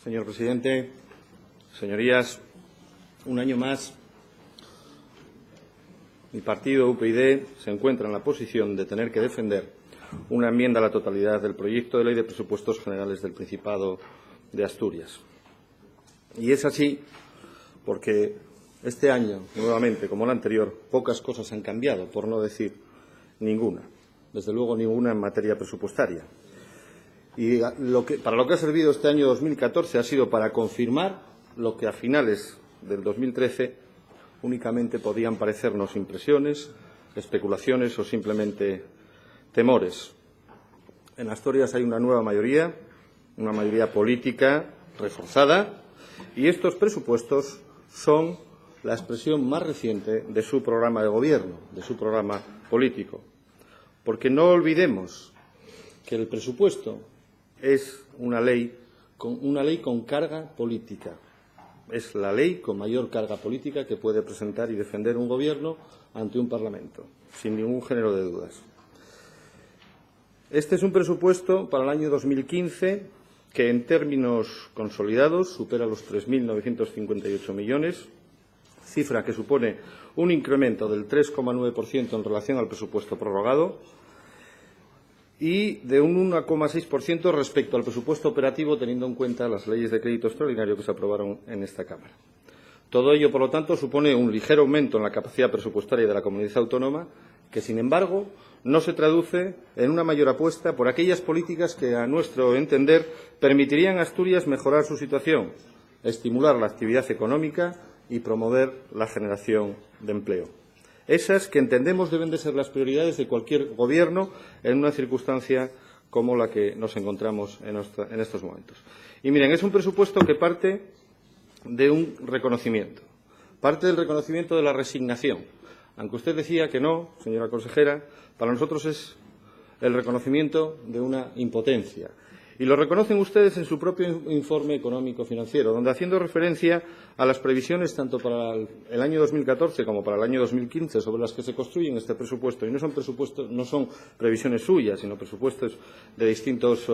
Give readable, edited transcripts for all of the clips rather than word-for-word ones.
Señor presidente, señorías, un año más mi partido, UPyD, se encuentra en la posición de tener que defender una enmienda a la totalidad del proyecto de Ley de Presupuestos Generales del Principado de Asturias. Y es así porque este año, nuevamente, como el anterior, pocas cosas han cambiado, por no decir ninguna. Desde luego, ninguna en materia presupuestaria. Y para lo que ha servido este año 2014 ha sido para confirmar lo que a finales del 2013 únicamente podían parecernos impresiones, especulaciones o simplemente temores. En Asturias hay una nueva mayoría, una mayoría política reforzada, y estos presupuestos son la expresión más reciente de su programa de gobierno, de su programa político. Porque no olvidemos que el presupuesto es una ley con carga política. Es la ley con mayor carga política que puede presentar y defender un gobierno ante un Parlamento, sin ningún género de dudas. Este es un presupuesto para el año 2015 que, en términos consolidados, supera los 3.958 millones, cifra que supone un incremento del 3,9% en relación al presupuesto prorrogado y de un 1,6% respecto al presupuesto operativo, teniendo en cuenta las leyes de crédito extraordinario que se aprobaron en esta Cámara. Todo ello, por lo tanto, supone un ligero aumento en la capacidad presupuestaria de la comunidad autónoma, que, sin embargo, no se traduce en una mayor apuesta por aquellas políticas que, a nuestro entender, permitirían a Asturias mejorar su situación, estimular la actividad económica y promover la generación de empleo. Esas que entendemos deben de ser las prioridades de cualquier gobierno en una circunstancia como la que nos encontramos en estos momentos. Y miren, es un presupuesto que parte de un reconocimiento, parte del reconocimiento de la resignación. Aunque usted decía que no, señora consejera, para nosotros es el reconocimiento de una impotencia. Y lo reconocen ustedes en su propio informe económico-financiero, donde, haciendo referencia a las previsiones tanto para el año 2014 como para el año 2015 sobre las que se construye este presupuesto, y no son previsiones suyas, sino presupuestos de distintos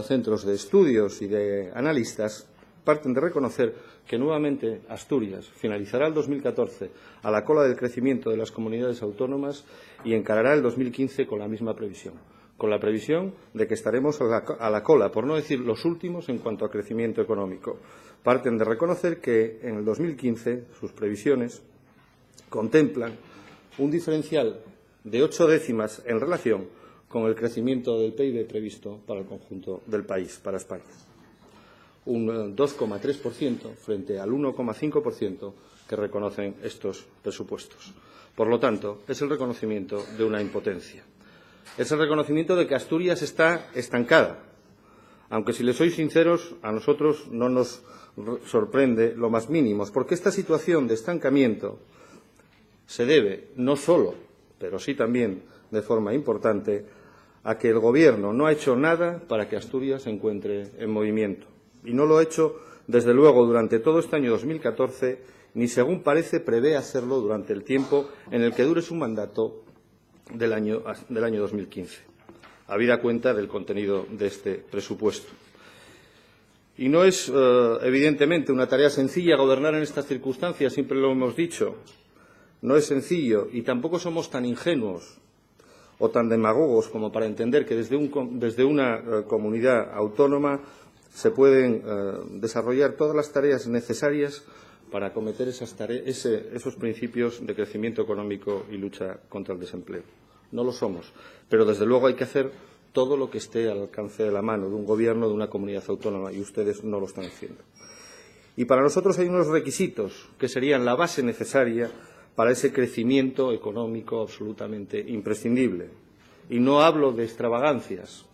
centros de estudios y de analistas, parten de reconocer que nuevamente Asturias finalizará el 2014 a la cola del crecimiento de las comunidades autónomas y encarará el 2015 con la misma previsión. Con la previsión de que estaremos a la cola, por no decir los últimos, en cuanto a crecimiento económico. Parten de reconocer que en el 2015 sus previsiones contemplan un diferencial de 8 décimas en relación con el crecimiento del PIB previsto para el conjunto del país, para España. Un 2,3% frente al 1,5% que reconocen estos presupuestos. Por lo tanto, es el reconocimiento de una impotencia. Es el reconocimiento de que Asturias está estancada, aunque, si les soy sinceros, a nosotros no nos sorprende lo más mínimo, porque esta situación de estancamiento se debe no solo, pero sí también de forma importante, a que el Gobierno no ha hecho nada para que Asturias se encuentre en movimiento. Y no lo ha hecho, desde luego, durante todo este año 2014, ni, según parece, prevé hacerlo durante el tiempo en el que dure su mandato del año 2015, habida cuenta del contenido de este presupuesto. Y no es, evidentemente, una tarea sencilla gobernar en estas circunstancias, siempre lo hemos dicho. No es sencillo, y tampoco somos tan ingenuos o tan demagogos como para entender que desde una comunidad autónoma se pueden desarrollar todas las tareas necesarias para acometer esos principios de crecimiento económico y lucha contra el desempleo. No lo somos, pero desde luego hay que hacer todo lo que esté al alcance de la mano de un gobierno de una comunidad autónoma, y ustedes no lo están haciendo. Y para nosotros hay unos requisitos que serían la base necesaria para ese crecimiento económico absolutamente imprescindible. Y no hablo de extravagancias,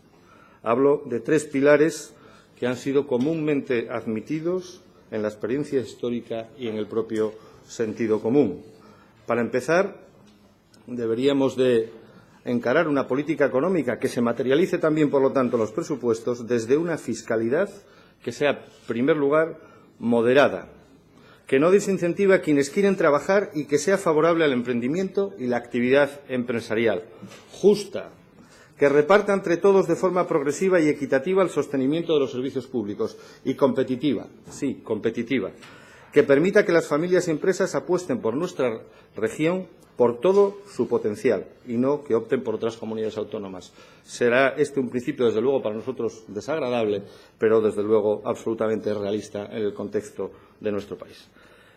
hablo de 3 pilares que han sido comúnmente admitidos en la experiencia histórica y en el propio sentido común. Para empezar, deberíamos de encarar una política económica que se materialice también, por lo tanto, en los presupuestos desde una fiscalidad que sea, en primer lugar, moderada, que no desincentive a quienes quieren trabajar y que sea favorable al emprendimiento y la actividad empresarial, justa, que reparta entre todos de forma progresiva y equitativa el sostenimiento de los servicios públicos y competitiva, sí, competitiva, que permita que las familias y empresas apuesten por nuestra región por todo su potencial y no que opten por otras comunidades autónomas. Será este un principio, desde luego, para nosotros desagradable, pero desde luego absolutamente realista en el contexto de nuestro país.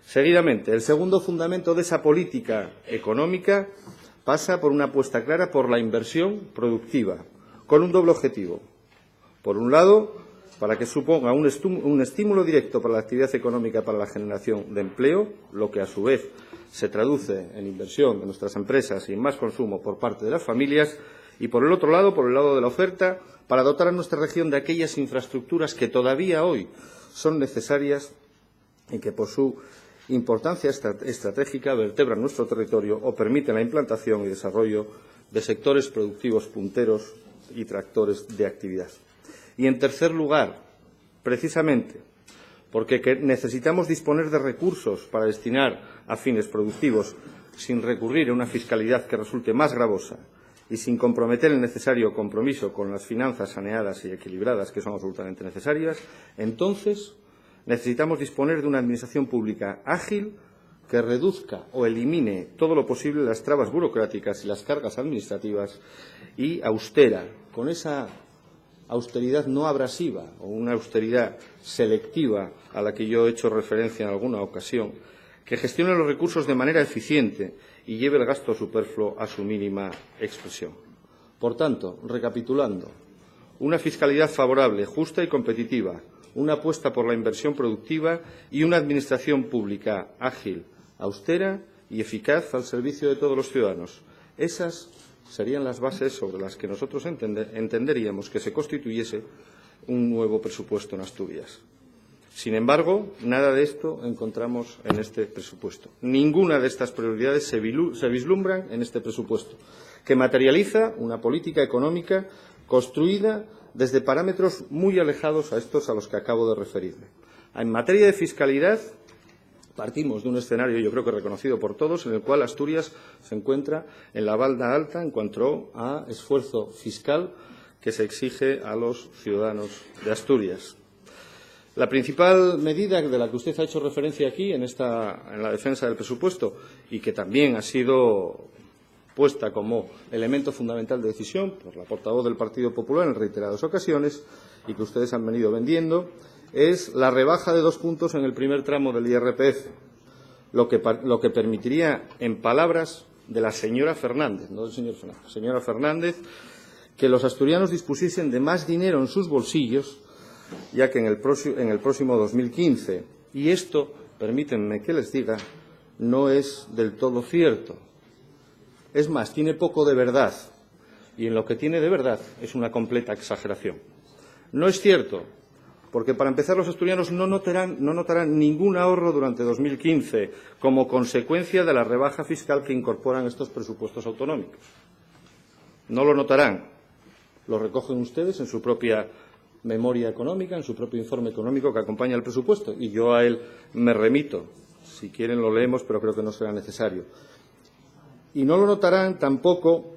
Seguidamente, el segundo fundamento de esa política económica pasa por una apuesta clara por la inversión productiva, con un doble objetivo. Por un lado, para que suponga un estímulo directo para la actividad económica, para la generación de empleo, lo que a su vez se traduce en inversión de nuestras empresas y en más consumo por parte de las familias, y por el otro lado, por el lado de la oferta, para dotar a nuestra región de aquellas infraestructuras que todavía hoy son necesarias y que por su importancia estratégica vertebran nuestro territorio o permiten la implantación y desarrollo de sectores productivos punteros y tractores de actividad. Y, en tercer lugar, precisamente porque necesitamos disponer de recursos para destinar a fines productivos sin recurrir a una fiscalidad que resulte más gravosa y sin comprometer el necesario compromiso con las finanzas saneadas y equilibradas, que son absolutamente necesarias, entonces necesitamos disponer de una administración pública ágil que reduzca o elimine todo lo posible las trabas burocráticas y las cargas administrativas y austera, con esa austeridad no abrasiva o una austeridad selectiva a la que yo he hecho referencia en alguna ocasión, que gestione los recursos de manera eficiente y lleve el gasto superfluo a su mínima expresión. Por tanto, recapitulando, una fiscalidad favorable, justa y competitiva, una apuesta por la inversión productiva y una administración pública ágil, austera y eficaz al servicio de todos los ciudadanos. Esas serían las bases sobre las que nosotros entenderíamos que se constituyese un nuevo presupuesto en Asturias. Sin embargo, nada de esto encontramos en este presupuesto. Ninguna de estas prioridades se vislumbran en este presupuesto, que materializa una política económica construida desde parámetros muy alejados a estos a los que acabo de referirme. En materia de fiscalidad, partimos de un escenario, yo creo que reconocido por todos, en el cual Asturias se encuentra en la balda alta en cuanto a esfuerzo fiscal que se exige a los ciudadanos de Asturias. La principal medida de la que usted ha hecho referencia aquí en la defensa del presupuesto y que también ha sido puesta como elemento fundamental de decisión por la portavoz del Partido Popular en reiteradas ocasiones y que ustedes han venido vendiendo, es la rebaja de 2 puntos en el primer tramo del IRPF, lo que permitiría, en palabras de la señora Fernández, no del señor Fernández, señora Fernández, que los asturianos dispusiesen de más dinero en sus bolsillos, ya que en el próximo 2015, y esto, permítanme que les diga, no es del todo cierto. Es más, tiene poco de verdad, y en lo que tiene de verdad es una completa exageración. No es cierto, porque para empezar los asturianos no notarán ningún ahorro durante 2015 como consecuencia de la rebaja fiscal que incorporan estos presupuestos autonómicos. No lo notarán. Lo recogen ustedes en su propia memoria económica, en su propio informe económico que acompaña el presupuesto, y yo a él me remito. Si quieren lo leemos, pero creo que no será necesario. Y no lo notarán tampoco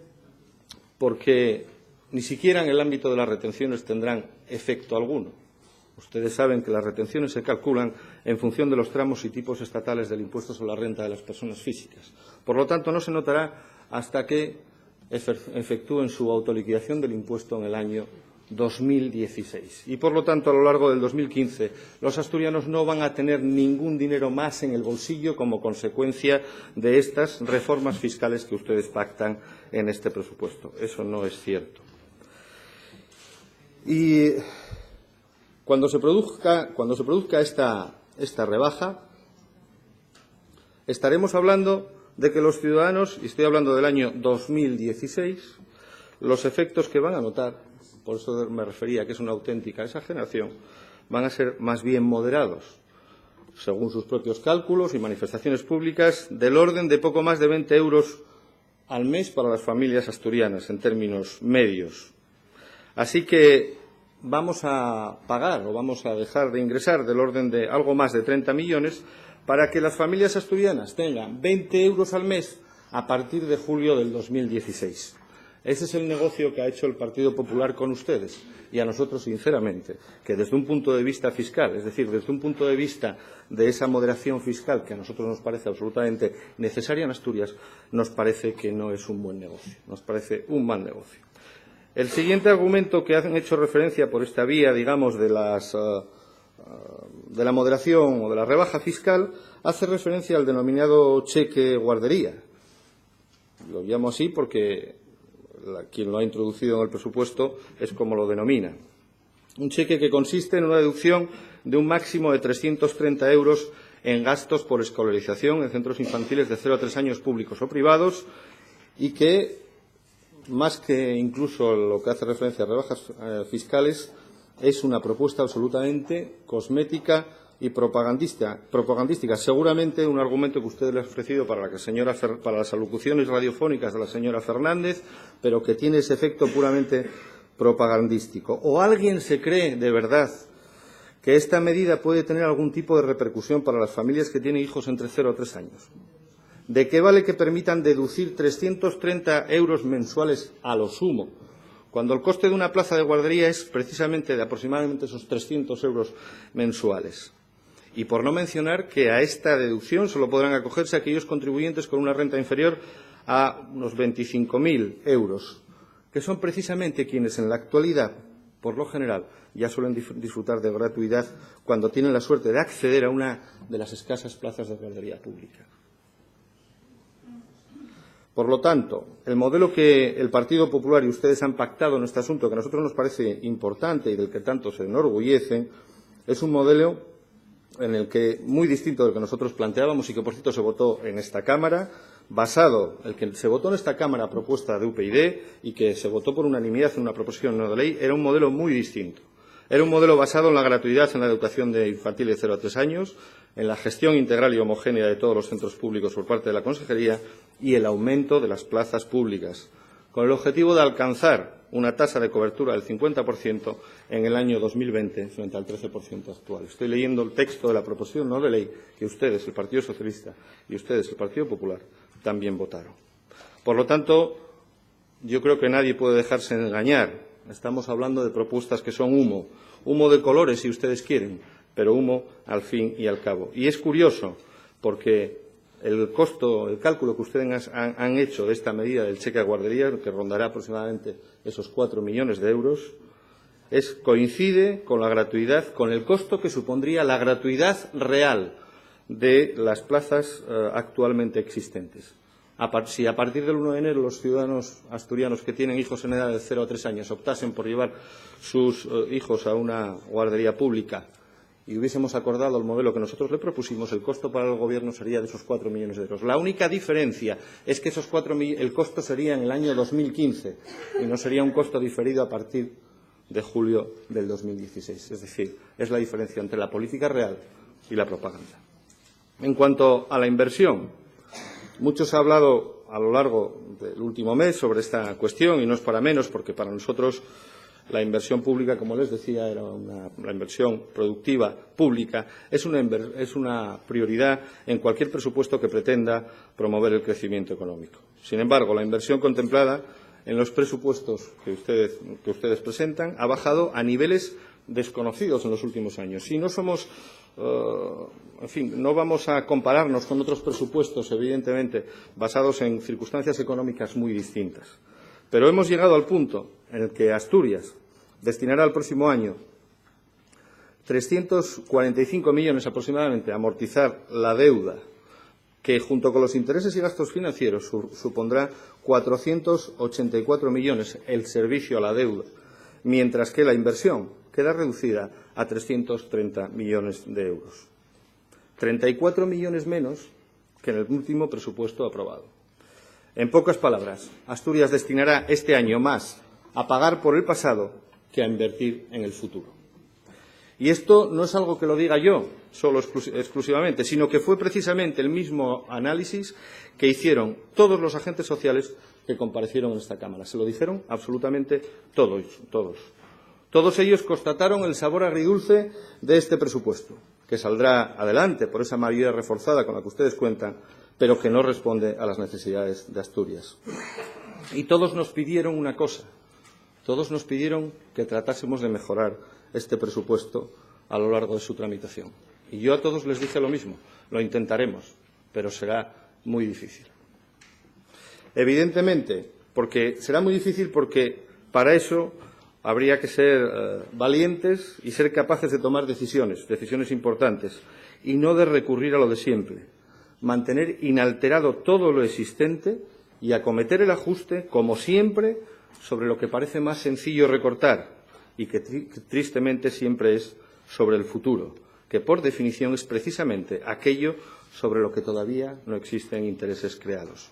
porque ni siquiera en el ámbito de las retenciones tendrán efecto alguno. Ustedes saben que las retenciones se calculan en función de los tramos y tipos estatales del impuesto sobre la renta de las personas físicas. Por lo tanto, no se notará hasta que efectúen su autoliquidación del impuesto en el año 2016. Y, por lo tanto, a lo largo del 2015, los asturianos no van a tener ningún dinero más en el bolsillo como consecuencia de estas reformas fiscales que ustedes pactan en este presupuesto. Eso no es cierto. Y cuando se produzca esta rebaja, estaremos hablando de que los ciudadanos, y estoy hablando del año 2016, los efectos que van a notar, por eso me refería a que es una auténtica exageración, van a ser más bien moderados, según sus propios cálculos y manifestaciones públicas, del orden de poco más de 20 euros al mes para las familias asturianas, en términos medios. Así que vamos a pagar o vamos a dejar de ingresar del orden de algo más de 30 millones para que las familias asturianas tengan 20 euros al mes a partir de julio del 2016. Ese es el negocio que ha hecho el Partido Popular con ustedes. Y a nosotros, sinceramente, que desde un punto de vista fiscal, es decir, desde un punto de vista de esa moderación fiscal que a nosotros nos parece absolutamente necesaria en Asturias, nos parece que no es un buen negocio, nos parece un mal negocio. El siguiente argumento que han hecho referencia por esta vía, digamos, de la moderación o de la rebaja fiscal, hace referencia al denominado cheque guardería. Lo llamo así porque quien lo ha introducido en el presupuesto es como lo denomina. Un cheque que consiste en una deducción de un máximo de 330 euros en gastos por escolarización en centros infantiles de 0 a 3 años públicos o privados y que, más que incluso lo que hace referencia a rebajas fiscales, es una propuesta absolutamente cosmética y propagandística. Seguramente un argumento que usted le ha ofrecido para las alocuciones radiofónicas de la señora Fernández, pero que tiene ese efecto puramente propagandístico. ¿O alguien se cree de verdad que esta medida puede tener algún tipo de repercusión para las familias que tienen hijos entre 0 a 3 años? ¿De qué vale que permitan deducir 330 euros mensuales a lo sumo, cuando el coste de una plaza de guardería es precisamente de aproximadamente esos 300 euros mensuales? Y por no mencionar que a esta deducción solo podrán acogerse aquellos contribuyentes con una renta inferior a unos 25.000 euros, que son precisamente quienes en la actualidad, por lo general, ya suelen disfrutar de gratuidad cuando tienen la suerte de acceder a una de las escasas plazas de guardería pública. Por lo tanto, el modelo que el Partido Popular y ustedes han pactado en este asunto, que a nosotros nos parece importante y del que tanto se enorgullecen, es un modelo en el que, muy distinto del que nosotros planteábamos y que, por cierto, se votó en esta Cámara, el que se votó en esta Cámara a propuesta de UPyD y que se votó por unanimidad en una proposición no de ley, era un modelo muy distinto. Era un modelo basado en la gratuidad en la educación de infantil de 0 a 3 años, en la gestión integral y homogénea de todos los centros públicos por parte de la Consejería y el aumento de las plazas públicas, con el objetivo de alcanzar una tasa de cobertura del 50% en el año 2020 frente al 13% actual. Estoy leyendo el texto de la proposición no de ley que ustedes, el Partido Socialista, y ustedes, el Partido Popular, también votaron. Por lo tanto, yo creo que nadie puede dejarse engañar. Estamos hablando de propuestas que son humo de colores, si ustedes quieren, pero humo al fin y al cabo. Y es curioso, porque el cálculo que ustedes han hecho de esta medida del cheque a guardería, que rondará aproximadamente esos 4 millones de euros, coincide con la gratuidad, con el costo que supondría la gratuidad real de las plazas actualmente existentes. Si a partir del 1 de enero los ciudadanos asturianos que tienen hijos en edad de 0 a 3 años optasen por llevar sus hijos a una guardería pública y hubiésemos acordado el modelo que nosotros le propusimos, el costo para el Gobierno sería de esos 4 millones de euros. La única diferencia es que el costo sería en el año 2015 y no sería un costo diferido a partir de julio del 2016. Es decir, es la diferencia entre la política real y la propaganda. En cuanto a la inversión, mucho se ha hablado a lo largo del último mes sobre esta cuestión y no es para menos, porque para nosotros la inversión pública, como les decía, la inversión productiva pública es una prioridad en cualquier presupuesto que pretenda promover el crecimiento económico. Sin embargo, la inversión contemplada en los presupuestos que ustedes presentan ha bajado a niveles desconocidos en los últimos años. Y no somos, no vamos a compararnos con otros presupuestos, evidentemente, basados en circunstancias económicas muy distintas. Pero hemos llegado al punto en el que Asturias destinará el próximo año 345 millones aproximadamente a amortizar la deuda, que junto con los intereses y gastos financieros supondrá 484 millones el servicio a la deuda, mientras que la inversión queda reducida a 330 millones de euros. 34 millones menos que en el último presupuesto aprobado. En pocas palabras, Asturias destinará este año más a pagar por el pasado que a invertir en el futuro. Y esto no es algo que lo diga yo solo exclusivamente, sino que fue precisamente el mismo análisis que hicieron todos los agentes sociales que comparecieron en esta Cámara. Se lo dijeron absolutamente todos. Todos ellos constataron el sabor agridulce de este presupuesto, que saldrá adelante por esa mayoría reforzada con la que ustedes cuentan, pero que no responde a las necesidades de Asturias. Y todos nos pidieron una cosa. Todos nos pidieron que tratásemos de mejorar este presupuesto a lo largo de su tramitación. Y yo a todos les dije lo mismo. Lo intentaremos, pero será muy difícil. Evidentemente, será muy difícil porque para eso habría que ser valientes y ser capaces de tomar decisiones importantes, y no de recurrir a lo de siempre. Mantener inalterado todo lo existente y acometer el ajuste, como siempre, sobre lo que parece más sencillo recortar y que tristemente siempre es sobre el futuro, que por definición es precisamente aquello sobre lo que todavía no existen intereses creados.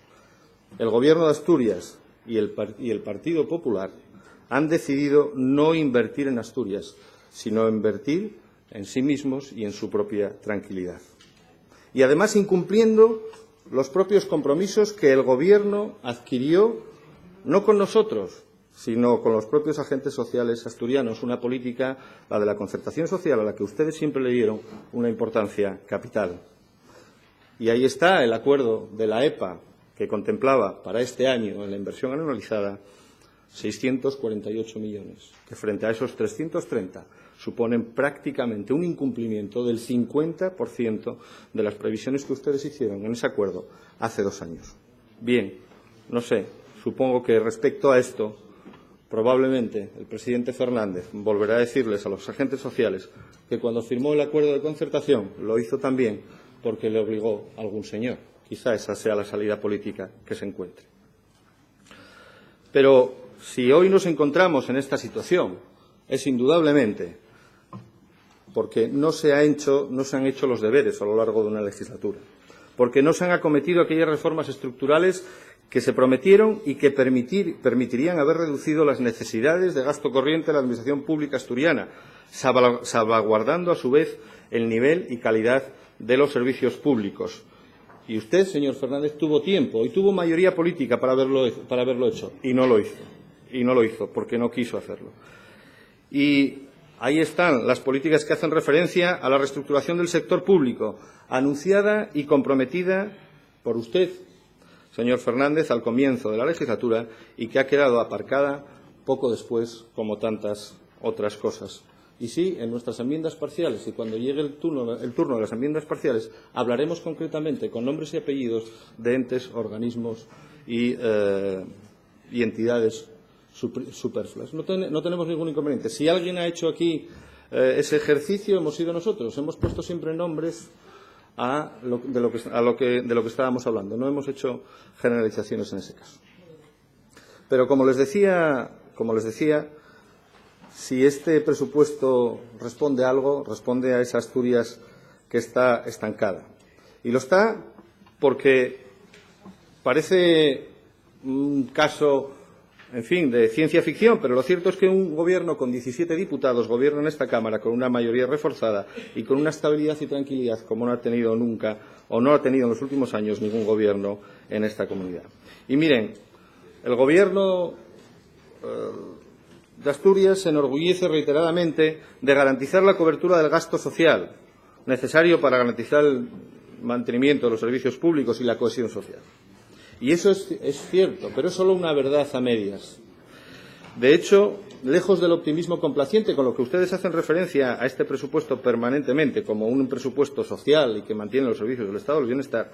El Gobierno de Asturias y el Partido Popular han decidido no invertir en Asturias, sino invertir en sí mismos y en su propia tranquilidad. Y además incumpliendo los propios compromisos que el Gobierno adquirió, no con nosotros, sino con los propios agentes sociales asturianos, una política, la de la concertación social, a la que ustedes siempre le dieron una importancia capital. Y ahí está el acuerdo de la EPA, que contemplaba para este año, en la inversión anualizada, 648 millones, que frente a esos 330 suponen prácticamente un incumplimiento del 50% de las previsiones que ustedes hicieron en ese acuerdo hace 2 años. Bien, no sé, supongo que respecto a esto, probablemente el presidente Fernández volverá a decirles a los agentes sociales que cuando firmó el acuerdo de concertación lo hizo también porque le obligó a algún señor. Quizá esa sea la salida política que se encuentre. Pero si hoy nos encontramos en esta situación, es indudablemente porque no se han hecho los deberes a lo largo de una legislatura, porque no se han acometido aquellas reformas estructurales que se prometieron y que permitirían haber reducido las necesidades de gasto corriente de la Administración pública asturiana, salvaguardando a su vez el nivel y calidad de los servicios públicos. Y usted, señor Fernández, tuvo tiempo y tuvo mayoría política para haberlo hecho, y no lo hizo. Y no lo hizo porque no quiso hacerlo. Y ahí están las políticas que hacen referencia a la reestructuración del sector público, anunciada y comprometida por usted, señor Fernández, al comienzo de la legislatura, y que ha quedado aparcada poco después, como tantas otras cosas. Y sí, en nuestras enmiendas parciales, y cuando llegue el turno de las enmiendas parciales, hablaremos concretamente, con nombres y apellidos, de entes, organismos y entidades superfluas. No tenemos ningún inconveniente. Si alguien ha hecho aquí ese ejercicio, hemos sido nosotros. Hemos puesto siempre nombres de lo que estábamos hablando. No hemos hecho generalizaciones en ese caso. Pero como les decía, si este presupuesto responde a algo, responde a esa Asturias que está estancada. Y lo está porque parece un caso, en fin, de ciencia ficción, pero lo cierto es que un Gobierno con 17 diputados gobierna en esta Cámara con una mayoría reforzada y con una estabilidad y tranquilidad como no ha tenido nunca o no ha tenido en los últimos años ningún Gobierno en esta comunidad. Y miren, el Gobierno de Asturias se enorgullece reiteradamente de garantizar la cobertura del gasto social necesario para garantizar el mantenimiento de los servicios públicos y la cohesión social. Y eso es cierto, pero es solo una verdad a medias. De hecho, lejos del optimismo complaciente con lo que ustedes hacen referencia a este presupuesto permanentemente como un presupuesto social y que mantiene los servicios del Estado del Bienestar,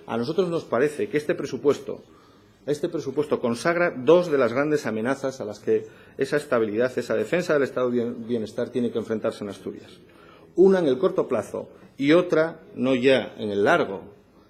a nosotros nos parece que este presupuesto consagra 2 de las grandes amenazas a las que esa estabilidad, esa defensa del Estado del Bienestar tiene que enfrentarse en Asturias. Una en el corto plazo y otra no ya en el largo,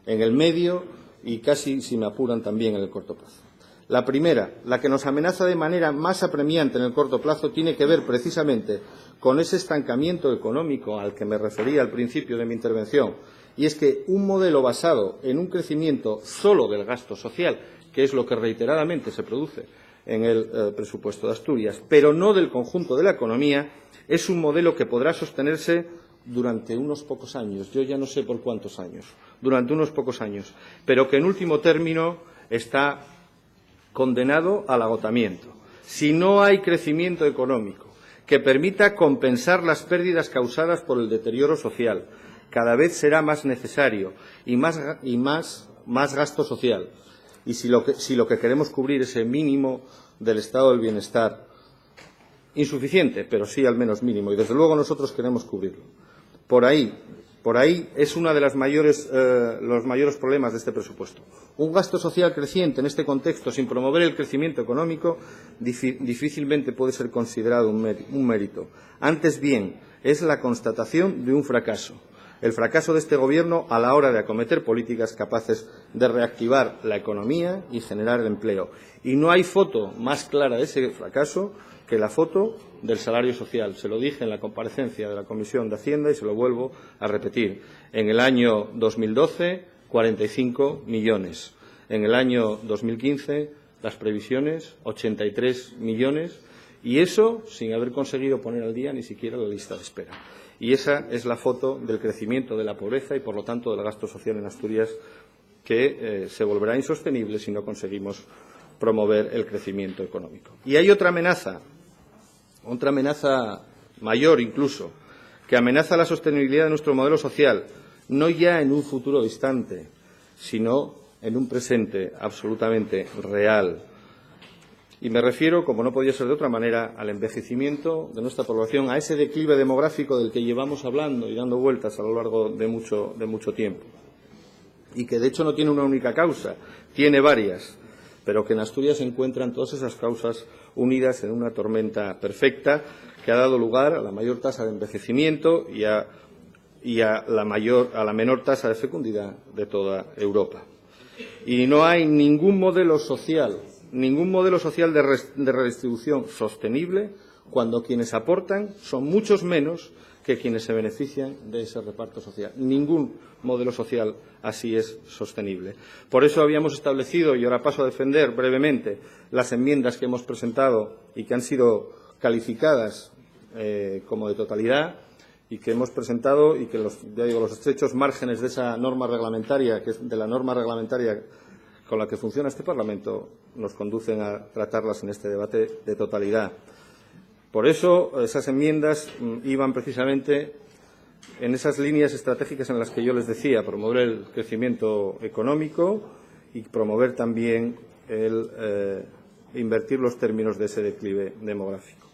en el medio y casi, si me apuran, también en el corto plazo. La primera, la que nos amenaza de manera más apremiante en el corto plazo, tiene que ver precisamente con ese estancamiento económico al que me refería al principio de mi intervención, y es que un modelo basado en un crecimiento solo del gasto social, que es lo que reiteradamente se produce en el presupuesto de Asturias, pero no del conjunto de la economía, es un modelo que podrá sostenerse durante unos pocos años, yo ya no sé por cuántos años, durante unos pocos años, pero que en último término está condenado al agotamiento. Si no hay crecimiento económico que permita compensar las pérdidas causadas por el deterioro social, cada vez será más necesario y más gasto social. y si lo que queremos cubrir es el mínimo del estado del bienestar, insuficiente, pero sí al menos mínimo, y desde luego nosotros queremos cubrirlo. Por ahí es uno de los mayores problemas de este presupuesto. Un gasto social creciente en este contexto, sin promover el crecimiento económico, difícilmente puede ser considerado un mérito. Antes bien, es la constatación de un fracaso. El fracaso de este Gobierno a la hora de acometer políticas capaces de reactivar la economía y generar empleo. Y no hay foto más clara de ese fracaso que la foto del salario social. Se lo dije en la comparecencia de la Comisión de Hacienda y se lo vuelvo a repetir. En el año 2012, 45 millones. En el año 2015, las previsiones, 83 millones. Y eso sin haber conseguido poner al día ni siquiera la lista de espera. Y esa es la foto del crecimiento de la pobreza y, por lo tanto, del gasto social en Asturias, que se volverá insostenible si no conseguimos promover el crecimiento económico. Y hay otra amenaza mayor incluso, que amenaza la sostenibilidad de nuestro modelo social, no ya en un futuro distante, sino en un presente absolutamente real. Y me refiero, como no podía ser de otra manera, al envejecimiento de nuestra población, a ese declive demográfico del que llevamos hablando y dando vueltas a lo largo de mucho tiempo. Y que, de hecho, no tiene una única causa, tiene varias, pero que en Asturias se encuentran todas esas causas unidas en una tormenta perfecta que ha dado lugar a la mayor tasa de envejecimiento y a la menor tasa de fecundidad de toda Europa. Y no hay ningún modelo social de redistribución sostenible cuando quienes aportan son muchos menos que quienes se benefician de ese reparto social. Ningún modelo social así es sostenible. Por eso habíamos establecido, y ahora paso a defender brevemente, las enmiendas que hemos presentado y que han sido calificadas como de totalidad y que hemos presentado y que los estrechos márgenes de esa norma reglamentaria, que es de la norma reglamentaria con la que funciona este Parlamento, nos conducen a tratarlas en este debate de totalidad. Por eso, esas enmiendas iban precisamente en esas líneas estratégicas en las que yo les decía, promover el crecimiento económico y promover también invertir los términos de ese declive demográfico.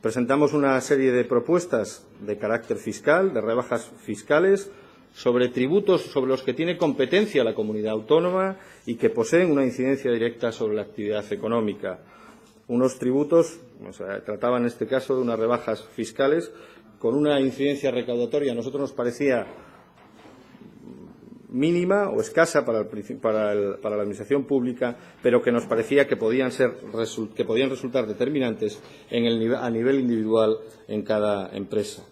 Presentamos una serie de propuestas de carácter fiscal, de rebajas fiscales, sobre tributos sobre los que tiene competencia la comunidad autónoma y que poseen una incidencia directa sobre la actividad económica. Unos tributos, trataba en este caso de unas rebajas fiscales con una incidencia recaudatoria, a nosotros nos parecía mínima o escasa para la Administración pública, pero que nos parecía que podían resultar determinantes a nivel individual en cada empresa.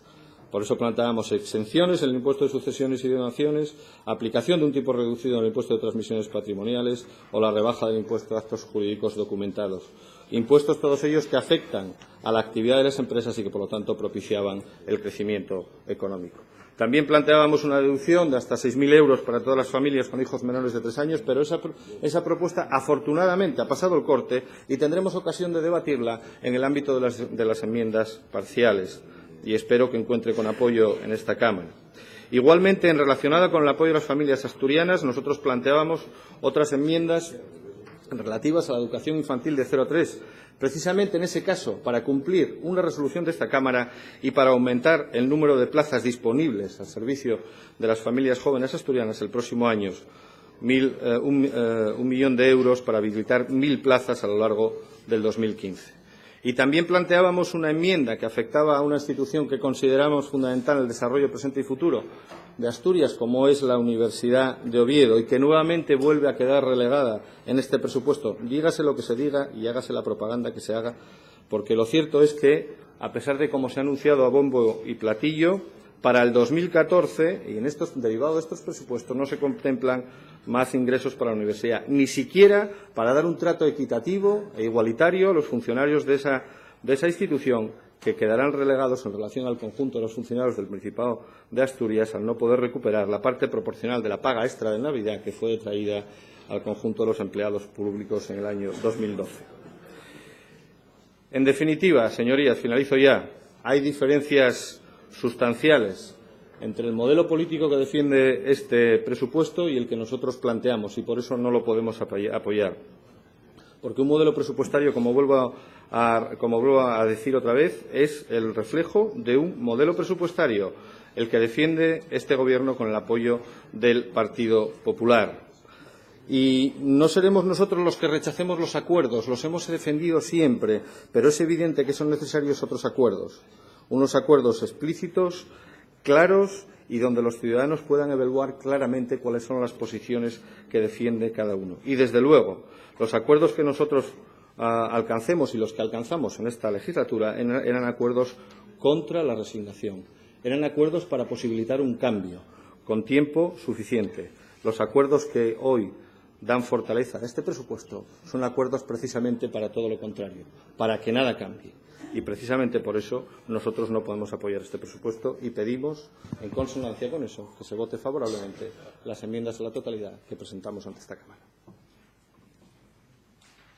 Por eso planteábamos exenciones en el impuesto de sucesiones y donaciones, aplicación de un tipo reducido en el impuesto de transmisiones patrimoniales o la rebaja del impuesto de actos jurídicos documentados. Impuestos todos ellos que afectan a la actividad de las empresas y que, por lo tanto, propiciaban el crecimiento económico. También planteábamos una deducción de hasta 6.000 euros para todas las familias con hijos menores de 3 años, pero esa propuesta, afortunadamente, ha pasado el corte y tendremos ocasión de debatirla en el ámbito de las enmiendas parciales. Y espero que encuentre con apoyo en esta Cámara. Igualmente, relacionada con el apoyo a las familias asturianas, nosotros planteábamos otras enmiendas relativas a la educación infantil de 0 a 3, precisamente en ese caso para cumplir una resolución de esta Cámara y para aumentar el número de plazas disponibles al servicio de las familias jóvenes asturianas el próximo año. 1 millón de euros para habilitar 1.000 plazas a lo largo del 2015. Y también planteábamos una enmienda que afectaba a una institución que consideramos fundamental en el desarrollo presente y futuro de Asturias, como es la Universidad de Oviedo, y que nuevamente vuelve a quedar relegada en este presupuesto. Dígase lo que se diga y hágase la propaganda que se haga, porque lo cierto es que, a pesar de como se ha anunciado a bombo y platillo, para el 2014, y derivado de estos presupuestos, no se contemplan más ingresos para la universidad, ni siquiera para dar un trato equitativo e igualitario a los funcionarios de esa institución, que quedarán relegados en relación al conjunto de los funcionarios del Principado de Asturias al no poder recuperar la parte proporcional de la paga extra de Navidad que fue detraída al conjunto de los empleados públicos en el año 2012. En definitiva, señorías, finalizo ya, hay diferencias sustanciales entre el modelo político que defiende este presupuesto y el que nosotros planteamos, y por eso no lo podemos apoyar. Porque un modelo presupuestario, como vuelvo a decir otra vez, es el reflejo de un modelo presupuestario, el que defiende este Gobierno con el apoyo del Partido Popular. Y no seremos nosotros los que rechacemos los acuerdos, los hemos defendido siempre, pero es evidente que son necesarios otros acuerdos, unos acuerdos explícitos, claros y donde los ciudadanos puedan evaluar claramente cuáles son las posiciones que defiende cada uno. Y, desde luego, los acuerdos que nosotros alcancemos y los que alcanzamos en esta legislatura eran acuerdos contra la resignación, eran acuerdos para posibilitar un cambio con tiempo suficiente. Los acuerdos que hoy dan fortaleza a este presupuesto son acuerdos precisamente para todo lo contrario, para que nada cambie. Y precisamente por eso nosotros no podemos apoyar este presupuesto y pedimos, en consonancia con eso, que se vote favorablemente las enmiendas a la totalidad que presentamos ante esta Cámara.